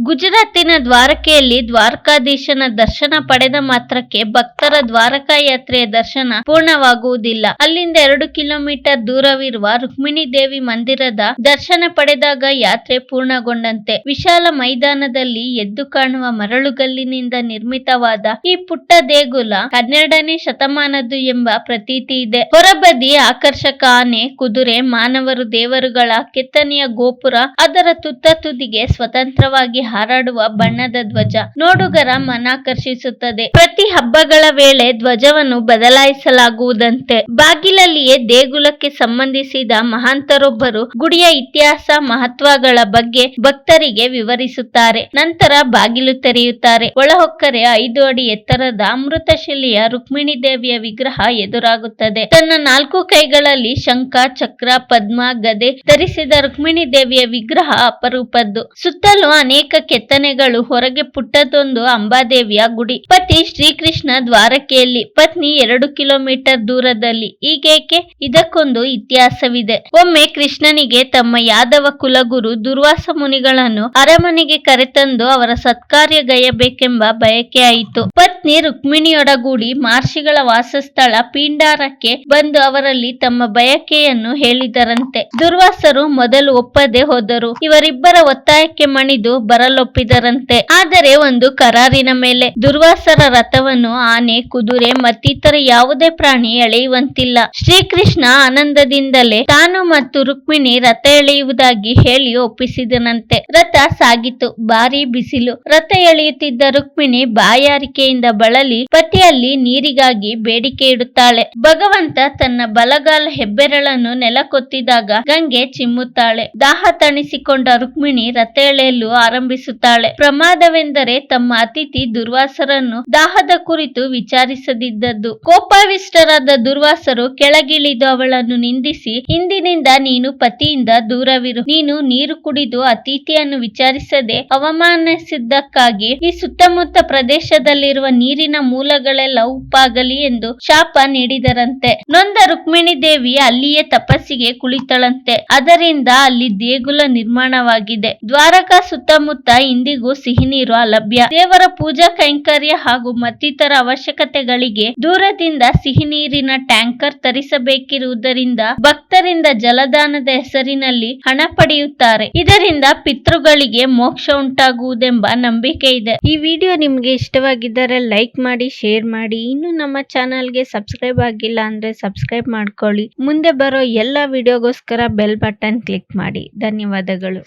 ಗುಜರಾತಿನ ದ್ವಾರಕೆಯಲ್ಲಿ ದ್ವಾರಕಾಧೀಶನ ದರ್ಶನ ಪಡೆದ ಮಾತ್ರಕ್ಕೆ ಭಕ್ತರ ದ್ವಾರಕಾ ಯಾತ್ರೆಯ ದರ್ಶನ ಪೂರ್ಣವಾಗುವುದಿಲ್ಲ. ಅಲ್ಲಿಂದ 2 ಕಿಲೋಮೀಟರ್ ದೂರವಿರುವ ರುಕ್ಮಿಣಿ ದೇವಿ ಮಂದಿರದ ದರ್ಶನ ಪಡೆದಾಗ ಯಾತ್ರೆ ಪೂರ್ಣಗೊಂಡಂತೆ. ವಿಶಾಲ ಮೈದಾನದಲ್ಲಿ ಎದ್ದು ಕಾಣುವ ಮರಳುಗಲ್ಲಿನಿಂದ ನಿರ್ಮಿತವಾದ ಈ ಪುಟ್ಟ ದೇಗುಲ 12ನೇ ಶತಮಾನದ್ದು ಎಂಬ ಪ್ರತೀತಿ ಇದೆ. ಹೊರಬದಿ ಆಕರ್ಷಕ ಆನೆ, ಕುದುರೆ, ಮಾನವರು, ದೇವರುಗಳ ಕೆತ್ತನೆಯ ಗೋಪುರ, ಅದರ ತುತ್ತ ತುದಿಗೆ ಸ್ವತಂತ್ರವಾಗಿ ಹಾರಾಡುವ ಬಣ್ಣದ ಧ್ವಜ ನೋಡುಗರ ಮನಾಕರ್ಷಿಸುತ್ತದೆ. ಪ್ರತಿ ಹಬ್ಬಗಳ ವೇಳೆ ಧ್ವಜವನ್ನು ಬದಲಾಯಿಸಲಾಗುವುದಂತೆ. ಬಾಗಿಲಲ್ಲಿಯೇ ದೇಗುಲಕ್ಕೆ ಸಂಬಂಧಿಸಿದ ಮಹಾಂತರೊಬ್ಬರು ಗುಡಿಯ ಇತಿಹಾಸ, ಮಹತ್ವಗಳ ಬಗ್ಗೆ ಭಕ್ತರಿಗೆ ವಿವರಿಸುತ್ತಾರೆ. ನಂತರ ಬಾಗಿಲು ತೆರೆಯುತ್ತಾರೆ. ಒಳಹೊಕ್ಕರೆ 5 ಅಡಿ ಎತ್ತರದ ಅಮೃತಶಿಲೆಯ ರುಕ್ಮಿಣಿ ದೇವಿಯ ವಿಗ್ರಹ ಎದುರಾಗುತ್ತದೆ. ತನ್ನ 4 ಕೈಗಳಲ್ಲಿ ಶಂಖ, ಚಕ್ರ, ಪದ್ಮ, ಗದೆ ಧರಿಸಿದ ರುಕ್ಮಿಣಿ ದೇವಿಯ ವಿಗ್ರಹ ಅಪರೂಪದ್ದು. ಸುತ್ತಲೂ ಅನೇಕ ಕೆತ್ತನೆಗಳು. ಹೊರಗೆ ಪುಟ್ಟದೊಂದು ಅಂಬಾದೇವಿಯ ಗುಡಿ. ಪತಿ ಶ್ರೀಕೃಷ್ಣ ದ್ವಾರಕೆಯಲ್ಲಿ, ಪತ್ನಿ 2 ಕಿಲೋಮೀಟರ್ ದೂರದಲ್ಲಿ. ಈಗೇಕೆ? ಇದಕ್ಕೊಂದು ಇತಿಹಾಸವಿದೆ. ಒಮ್ಮೆ ಕೃಷ್ಣನಿಗೆ ತಮ್ಮ ಯಾದವ ಕುಲಗುರು ದುರ್ವಾಸ ಮುನಿಗಳನ್ನು ಅರಮನೆಗೆ ಕರೆತಂದು ಅವರ ಸತ್ಕಾರ್ಯಗೈಯಬೇಕೆಂಬ ಬಯಕೆಯಾಯಿತು. ಪತ್ನಿ ರುಕ್ಮಿಣಿಯೊಡಗೂಡಿ ಮಹರ್ಷಿಗಳ ವಾಸಸ್ಥಳ ಪೀಂಡಾರಕ್ಕೆ ಬಂದು ಅವರಲ್ಲಿ ತಮ್ಮ ಬಯಕೆಯನ್ನು ಹೇಳಿದರಂತೆ. ದುರ್ವಾಸರು ಮೊದಲು ಒಪ್ಪದೆ ಹೋದರು. ಇವರಿಬ್ಬರ ಒತ್ತಾಯಕ್ಕೆ ಮಣಿದು ಬರಲೊಪ್ಪಿದರಂತೆ. ಆದರೆ ಒಂದು ಕರಾರಿನ ಮೇಲೆ. ದುರ್ವಾಸರ ರಥವನ್ನು ಆನೆ, ಕುದುರೆ ಮತ್ತಿತರ ಯಾವುದೇ ಪ್ರಾಣಿ ಎಳೆಯುವಂತಿಲ್ಲ. ಶ್ರೀಕೃಷ್ಣ ಆನಂದದಿಂದಲೇ ತಾನು ಮತ್ತು ರುಕ್ಮಿಣಿ ರಥ ಎಳೆಯುವುದಾಗಿ ಹೇಳಿ ಒಪ್ಪಿಸಿದನಂತೆ. ರಥ ಸಾಗಿತು. ಭಾರಿ ಬಿಸಿಲು. ರಥ ಎಳೆಯುತ್ತಿದ್ದ ರುಕ್ಮಿಣಿ ಬಾಯಾರಿಕೆಯಿಂದ ಬಳಲಿ ಪತಿಯಲ್ಲಿ ನೀರಿಗಾಗಿ ಬೇಡಿಕೆ ಇಡುತ್ತಾಳೆ. ಭಗವಂತ ತನ್ನ ಬಲಗಾಲ ಹೆಬ್ಬೆರಳನ್ನು ನೆಲಕ್ಕೊತ್ತಿದಾಗ ಗಂಗೆ ಚಿಮ್ಮುತ್ತಾಳೆ. ದಾಹ ತಣಿಸಿಕೊಂಡ ರುಕ್ಮಿಣಿ ರಥ ಎಳೆಯಲು ಆರಂಭಿಸುತ್ತಾಳೆ. ಪ್ರಮಾದವೆಂದರೆ ತಮ್ಮ ಅತಿಥಿ ದುರ್ವಾಸರನ್ನು ದಾಹದ ಕುರಿತು ವಿಚಾರಿಸದಿದ್ದದ್ದು. ಕೋಪಾವಿಷ್ಟರಾದ ದುರ್ವಾಸರು ಕೆಳಗಿಳಿದು ಅವಳನ್ನು ನಿಂದಿಸಿ, ಇಂದಿನಿಂದ ನೀನು ಪತಿಯಿಂದ ದೂರವಿರು. ನೀನು ನೀರು ಕುಡಿದು ಅತಿಥಿಯನ್ನು ವಿಚಾರಿಸದೆ ಅವಮಾನಿಸಿದ್ದಕ್ಕಾಗಿ ಈ ಸುತ್ತಮುತ್ತ ಪ್ರದೇಶದಲ್ಲಿರುವ ನೀರಿನ ಮೂಲಗಳೆಲ್ಲ ಉಪ್ಪಾಗಲಿ ಎಂದು ಶಾಪ ನೀಡಿದರಂತೆ. ನೊಂದ ರುಕ್ಮಿಣಿ ದೇವಿ ಅಲ್ಲಿಯೇ ತಪಸ್ಸಿಗೆ ಕುಳಿತಳಂತೆ. ಅದರಿಂದ ಅಲ್ಲಿ ದೇಗುಲ ನಿರ್ಮಾಣವಾಗಿದೆ. ದ್ವಾರಕಾ ಸುತ್ತಮುತ್ತ ಇಂದಿಗೂ ಸಿಹಿ ನೀರು ಅಲಭ್ಯ. ದೇವರ ಪೂಜಾ ಕೈಂಕರ್ಯ ಹಾಗೂ ಮತ್ತಿತರ ಅವಶ್ಯಕತೆಗಳಿಗೆ ದೂರದಿಂದ ಸಿಹಿ ನೀರಿನ ಟ್ಯಾಂಕರ್ ತರಿಸಬೇಕಿರುವುದರಿಂದ ಭಕ್ತರಿಂದ ಜಲದಾನದ ಹೆಸರಿನಲ್ಲಿ ಹಣ ಪಡೆಯುತ್ತಾರೆ. ಇದರಿಂದ ಪಿತೃಗಳಿಗೆ ಮೋಕ್ಷ ಉಂಟಾಗುವುದೆಂಬ ನಂಬಿಕೆ ಇದೆ. ಈ ವಿಡಿಯೋ ನಿಮಗೆ ಇಷ್ಟವಾಗಿದ್ದರೆ ಲೈಕ್ ಮಾಡಿ, ಶೇರ್ ಮಾಡಿ. ಇನ್ನು ನಮ್ಮ ಚಾನಲ್ಗೆ ಸಬ್ಸ್ಕ್ರೈಬ್ ಆಗಿಲ್ಲ ಅಂದ್ರೆ ಸಬ್ಸ್ಕ್ರೈಬ್ ಮಾಡ್ಕೊಳ್ಳಿ. ಮುಂದೆ ಬರೋ ಎಲ್ಲ ವಿಡಿಯೋಗೋಸ್ಕರ ಬೆಲ್ ಬಟನ್ ಕ್ಲಿಕ್ ಮಾಡಿ. ಧನ್ಯವಾದಗಳು.